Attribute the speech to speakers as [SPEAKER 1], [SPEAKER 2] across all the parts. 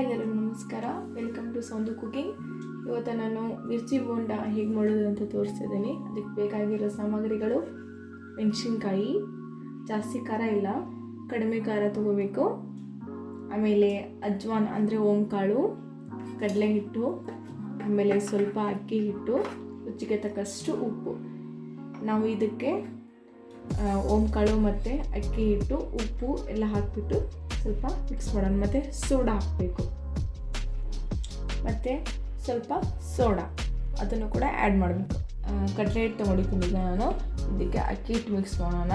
[SPEAKER 1] ಎಲ್ಲರಿಗೂ ನಮಸ್ಕಾರ. Welcome to Soundu cooking. ಇವತ್ತು ನಾನು ಮಿರ್ಚಿ ಬೋಂಡ ಹೇಗೆ ಮಾಡೋದು ಅಂತ ತೋರಿಸ್ತಿದ್ದೀನಿ. ಅದಕ್ಕೆ ಬೇಕಾಗಿರೋ ಸಾಮಗ್ರಿಗಳು: ಮೆಣಸಿನ್ಕಾಯಿ, ಜಾಸ್ತಿ ಖಾರ ಇಲ್ಲ, ಕಡಿಮೆ ಖಾರ ತೊಗೋಬೇಕು. ಆಮೇಲೆ ಅಜ್ವಾನ್ ಅಂದರೆ ಓಂಕಾಳು, ಕಡಲೆ ಹಿಟ್ಟು, ಆಮೇಲೆ ಸ್ವಲ್ಪ ಅಕ್ಕಿ ಹಿಟ್ಟು, ರುಚಿಗೆ ತಕ್ಕಷ್ಟು ಉಪ್ಪು. ನಾವು ಇದಕ್ಕೆ ಓಂಕಾಳು ಮತ್ತು ಅಕ್ಕಿ ಹಿಟ್ಟು, ಉಪ್ಪು ಎಲ್ಲ ಹಾಕಿಬಿಟ್ಟು ಸ್ವಲ್ಪ ಮಿಕ್ಸ್ ಮಾಡೋಣ. ಮತ್ತು ಸೋಡಾ ಹಾಕಬೇಕು, ಮತ್ತು ಸ್ವಲ್ಪ ಸೋಡಾ ಅದನ್ನು ಕೂಡ ಆ್ಯಡ್ ಮಾಡಬೇಕು. ಕಡಲೆ ಹಿಟ್ಟು ತೊಗೊಂಡಿದ್ದೀನಿ ನಾನು, ಇದಕ್ಕೆ ಅಕ್ಕಿ ಹಿಟ್ಟು ಮಿಕ್ಸ್ ಮಾಡೋಣ.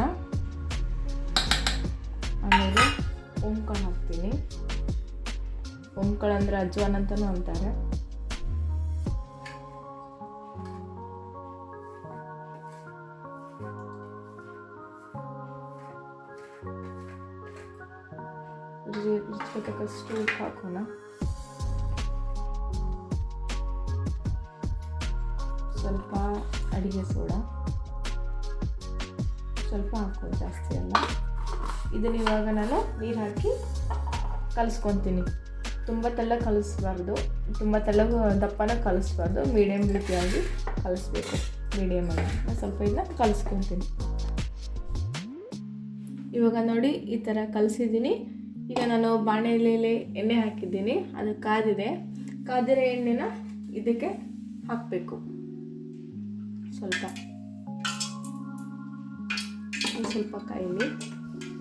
[SPEAKER 1] ಆಮೇಲೆ ಓಂಕಾಳು ಹಾಕ್ತೀನಿ. ಓಂಕಾಳು ಅಂದರೆ ಅಜ್ವಾನ್ ಅಂತಲೂ ಅಂತಾರೆ. ರುಚಿಗೆ ತಕ್ಕಷ್ಟು ಉಪ್ಪು ಹಾಕೋಣ. ಸ್ವಲ್ಪ ಅಡಿಗೆ ಸೋಡಾ ಸ್ವಲ್ಪ ಹಾಕೋ, ಜಾಸ್ತಿ ಅಲ್ಲ. ಇದನ್ನು ಇವಾಗ ನಾನು ನೀರು ಹಾಕಿ ಕಲಿಸ್ಕೊತೀನಿ. ತುಂಬ ತೆಳ್ಳಗೆ ಕಲಿಸ್ಬಾರ್ದು, ತುಂಬ ತೆಳ್ಳಗೆ ದಪ್ಪನ ಕಲಿಸ್ಬಾರ್ದು, ಮೀಡಿಯಮ್ ರೀತಿಯಾಗಿ ಕಲಿಸ್ಬೇಕು. ಮೀಡಿಯಮಾಗಿ ಸ್ವಲ್ಪ ಇದನ್ನ ಕಲಿಸ್ಕೊತೀನಿ. ಇವಾಗ ನೋಡಿ, ಈ ಥರ ಕಲಿಸಿದ್ದೀನಿ. ಈಗ ನಾನು ಬಾಣಲೆಯಲ್ಲಿ ಎಣ್ಣೆ ಹಾಕಿದ್ದೀನಿ, ಅದು ಕಾದಿದೆ. ಕಾದಿರೋ ಎಣ್ಣೆನ ಇದಕ್ಕೆ ಹಾಕಬೇಕು. ಸ್ವಲ್ಪ ಕಾಯಿಲಿ,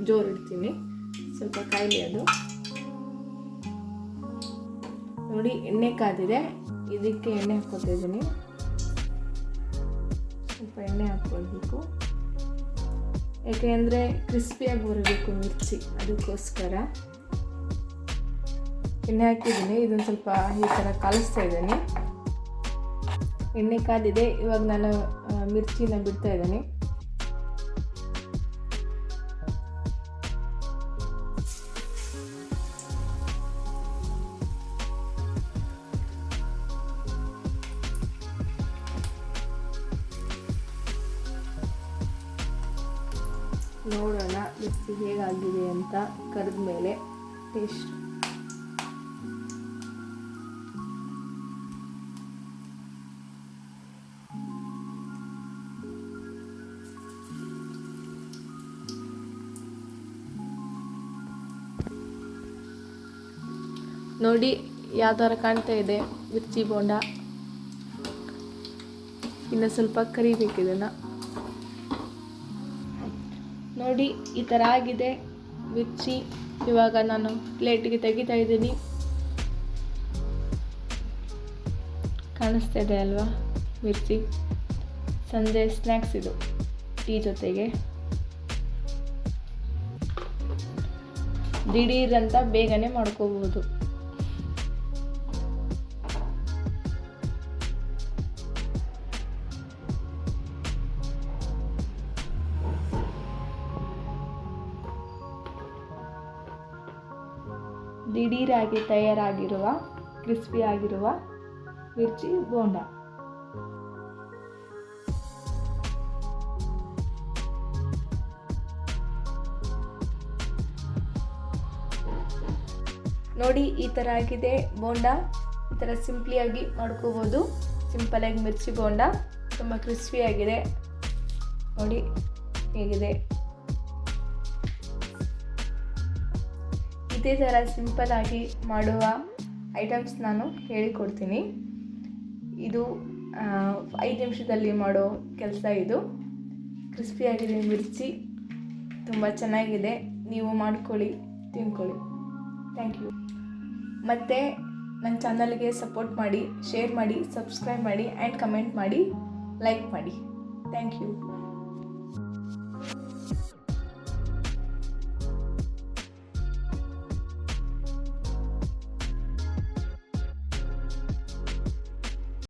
[SPEAKER 1] ಜೋರು ಇಡ್ತೀನಿ, ಸ್ವಲ್ಪ ಕಾಯಿಲಿ. ಅದು ನೋಡಿ, ಎಣ್ಣೆ ಕಾದಿದೆ. ಇದಕ್ಕೆ ಎಣ್ಣೆ ಹಾಕ್ಕೊತಿದ್ದೀನಿ. ಸ್ವಲ್ಪ ಎಣ್ಣೆ ಹಾಕ್ಕೊಳ್ಬೇಕು, ಯಾಕೆಂದರೆ ಕ್ರಿಸ್ಪಿಯಾಗಿ ಬರಬೇಕು ಮಿರ್ಚಿ, ಅದಕ್ಕೋಸ್ಕರ ಎಣ್ಣೆ ಹಾಕಿದ್ದೀನಿ. ಇದನ್ನು ಸ್ವಲ್ಪ ಈ ಥರ ಕಲಿಸ್ತಾ ಇದ್ದೀನಿ. ಎಣ್ಣೆ ಕಾದಿದೆ. ಇವಾಗ ನಾನು ಮಿರ್ಚಿನ ಬಿಡ್ತಾ ಇದ್ದೀನಿ. ನೋಡೋಣ ಮಿರ್ಚಿ ಹೇಗಾಗಿದೆ ಅಂತ. ಕರೆದ ಮೇಲೆ ಟೇಸ್ಟ್ ನೋಡಿ ಯಾವ ಥರ ಕಾಣ್ತಾ ಇದೆ ಮಿರ್ಚಿ ಬೋಂಡ. ಇನ್ನು ಸ್ವಲ್ಪ ಕರಿಬೇಕು ಇದನ್ನು. ನೋಡಿ, ಈ ಥರ ಆಗಿದೆ ಮಿರ್ಚಿ. ಇವಾಗ ನಾನು ಪ್ಲೇಟಿಗೆ ತೆಗಿತಾ ಇದ್ದೀನಿ. ಕಾಣಿಸ್ತಾ ಇದೆ ಅಲ್ವಾ ಮಿರ್ಚಿ? ಸಂಜೆ ಸ್ನ್ಯಾಕ್ಸ್ ಇದು, ಟೀ ಜೊತೆಗೆ ದಿಢೀರಂತ ಬೇಗನೆ ಮಾಡ್ಕೋಬಹುದು. ದಿಢೀರಾಗಿ ತಯಾರಾಗಿರುವ ಕ್ರಿಸ್ಪಿಯಾಗಿರುವ ಮಿರ್ಚಿ ಬೋಂಡ. ನೋಡಿ, ಈ ಥರ ಆಗಿದೆ ಬೋಂಡ. ಈ ಥರ ಸಿಂಪ್ಲಿಯಾಗಿ ಮಾಡ್ಕೋಬೋದು. ಸಿಂಪಲಾಗಿ ಮಿರ್ಚಿ ಬೋಂಡ ತುಂಬ ಕ್ರಿಸ್ಪಿಯಾಗಿದೆ. ನೋಡಿ ಹೇಗಿದೆ. ಇದೇ ಥರ ಸಿಂಪಲಾಗಿ ಮಾಡುವ ಐಟಮ್ಸ್ ನಾನು ಹೇಳಿಕೊಡ್ತೀನಿ. ಇದು 5 ನಿಮಿಷದಲ್ಲಿ ಮಾಡೋ ಕೆಲಸ. ಇದು ಕ್ರಿಸ್ಪಿಯಾಗಿದೆ ಮಿರ್ಚಿ, ತುಂಬ ಚೆನ್ನಾಗಿದೆ. ನೀವು ಮಾಡ್ಕೊಳ್ಳಿ, ತಿನ್ಕೊಳ್ಳಿ. Thank you. ಮತ್ತು ನನ್ನ ಚಾನಲ್ಗೆ ಸಪೋರ್ಟ್ ಮಾಡಿ, ಶೇರ್ ಮಾಡಿ, ಸಬ್ಸ್ಕ್ರೈಬ್ ಮಾಡಿ ಆ್ಯಂಡ್ ಕಮೆಂಟ್ ಮಾಡಿ, ಲೈಕ್ ಮಾಡಿ. Thank you.